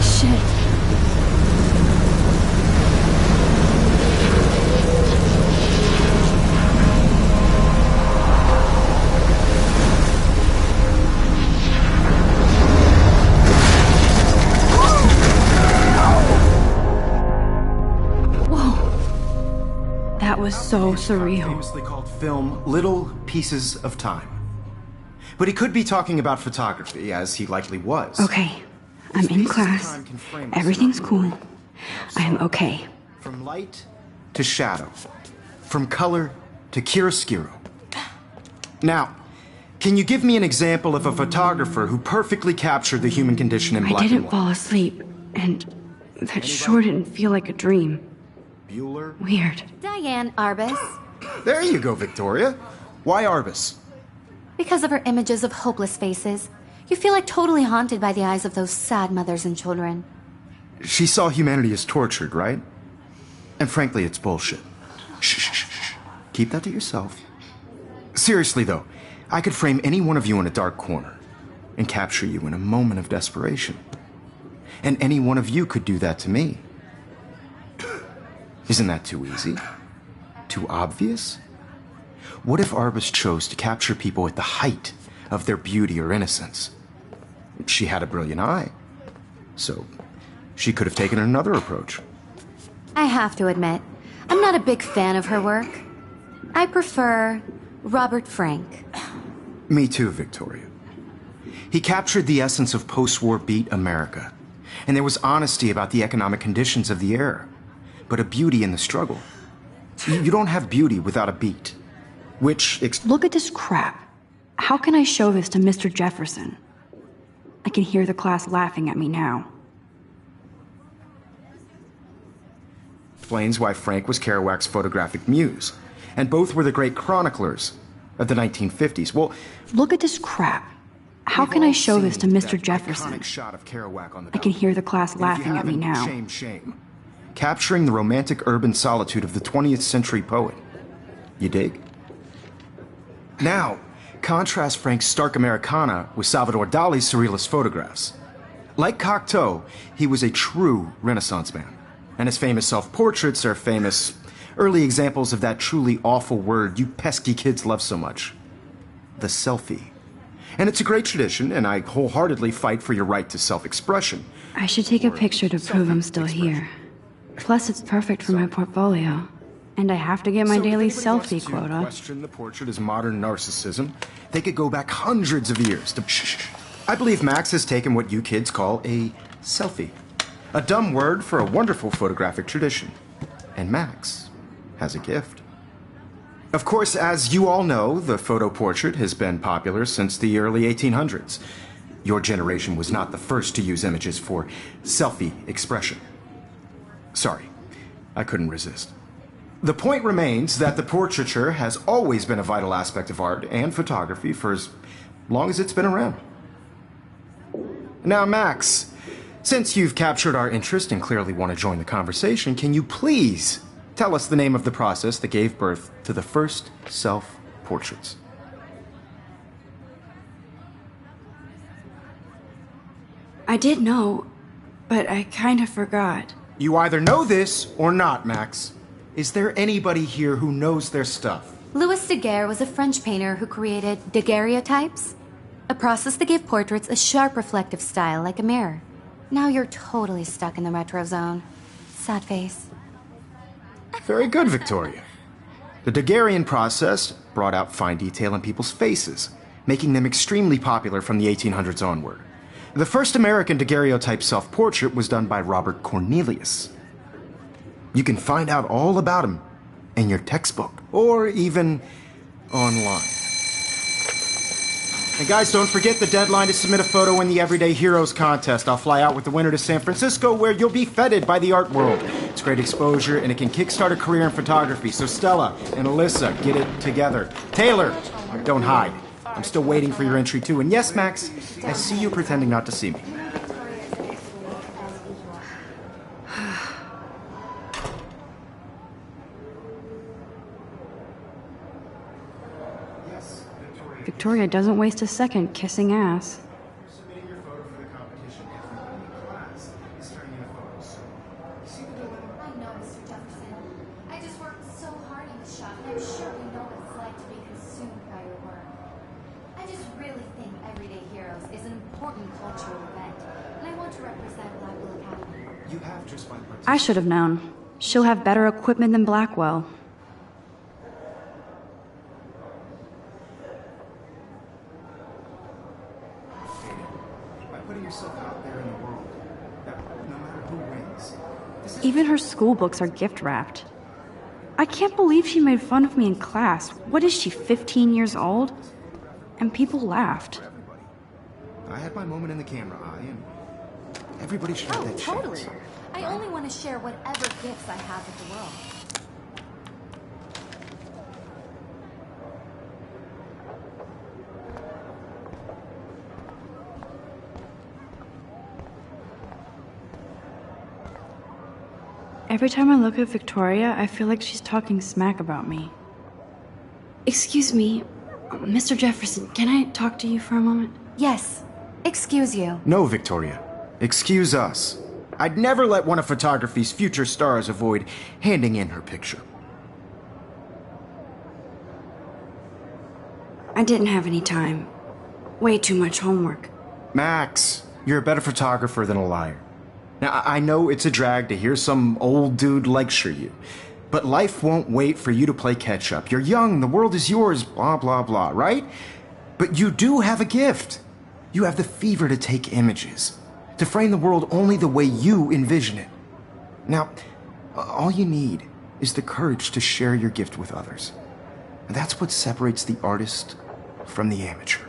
shit. Whoa. That was so surreal. Famously called film Little Pieces of Time. But he could be talking about photography, as he likely was. Okay, I'm in class. Everything's cool. I am okay. From light to shadow. From color to chiaroscuro. Now, can you give me an example of a photographer who perfectly captured the human condition in black and white? I didn't fall asleep, and that sure didn't feel like a dream. Bueller? Weird. Diane Arbus. There you go, Victoria. Why Arbus? Because of her images of hopeless faces, you feel like totally haunted by the eyes of those sad mothers and children. She saw humanity as tortured, right? And frankly, it's bullshit. Shh, shh, shh, shh. Keep that to yourself. Seriously, though, I could frame any one of you in a dark corner and capture you in a moment of desperation. And any one of you could do that to me. Isn't that too easy? Too obvious? What if Arbus chose to capture people at the height of their beauty or innocence? She had a brilliant eye, so she could have taken another approach. I have to admit, I'm not a big fan of her work. I prefer Robert Frank. Me too, Victoria. He captured the essence of post-war beat America, and there was honesty about the economic conditions of the era, but a beauty in the struggle. You don't have beauty without a beat. Look at this crap. How can I show this to Mr. Jefferson? I can hear the class laughing at me now. Explains why Frank was Kerouac's photographic muse, and both were the great chroniclers of the 1950s. Well, look at this crap. How can I show this to Mr. Jefferson? Shot of Kerouac on the I can hear the class laughing at me now. Shame, shame. Capturing the romantic urban solitude of the 20th century poet. You dig? Now, contrast Frank's stark Americana with Salvador Dali's surrealist photographs. Like Cocteau, he was a true Renaissance man, and his famous self-portraits are famous early examples of that truly awful word you pesky kids love so much. The selfie. And it's a great tradition, and I wholeheartedly fight for your right to self-expression. I should take a picture to prove I'm still here. Plus, it's perfect for my portfolio. And I have to get my daily selfie quota. Question the portrait as modern narcissism. They could go back hundreds of years to... I believe Max has taken what you kids call a selfie. A dumb word for a wonderful photographic tradition. And Max has a gift. Of course, as you all know, the photo portrait has been popular since the early 1800s. Your generation was not the first to use images for selfie expression. Sorry, I couldn't resist. The point remains that the portraiture has always been a vital aspect of art and photography for as long as it's been around. Now, Max, since you've captured our interest and clearly want to join the conversation, can you please tell us the name of the process that gave birth to the first self-portraits? I did know, but I kind of forgot. You either know this or not, Max. Is there anybody here who knows their stuff? Louis Daguerre was a French painter who created daguerreotypes, a process that gave portraits a sharp reflective style like a mirror. Now you're totally stuck in the retro zone. Sad face. Very good, Victoria. The Daguerrean process brought out fine detail in people's faces, making them extremely popular from the 1800s onward. The first American daguerreotype self-portrait was done by Robert Cornelius. You can find out all about him in your textbook, or even online. And guys, don't forget the deadline to submit a photo in the Everyday Heroes contest. I'll fly out with the winner to San Francisco, where you'll be feted by the art world. It's great exposure, and it can kickstart a career in photography. So Stella and Alyssa, get it together. Taylor, don't hide. I'm still waiting for your entry, too. And yes, Max, I see you pretending not to see me. Victoria doesn't waste a second kissing ass. Submitting your photo for the competition everybody in class represent Blackwell Academy. You have just fine I should have known. She'll have better equipment than Blackwell. By putting yourself out there in the world, no matter who wins. Even her school books are gift wrapped. I can't believe she made fun of me in class. What is she, 15 years old? And people laughed. I had my moment in the camera eye, and everybody should have Oh, that totally. chance. I only want to share whatever gifts I have with the world. Every time I look at Victoria, I feel like she's talking smack about me. Excuse me, Mr. Jefferson, can I talk to you for a moment? Yes. Excuse you. No, Victoria. Excuse us. I'd never let one of photography's future stars avoid handing in her picture. I didn't have any time. Way too much homework. Max, you're a better photographer than a liar. Now, I know it's a drag to hear some old dude lecture you, but life won't wait for you to play catch-up. You're young, the world is yours, blah, blah, blah, right? But you do have a gift. You have the fever to take images, to frame the world only the way you envision it. Now, all you need is the courage to share your gift with others. And that's what separates the artist from the amateur.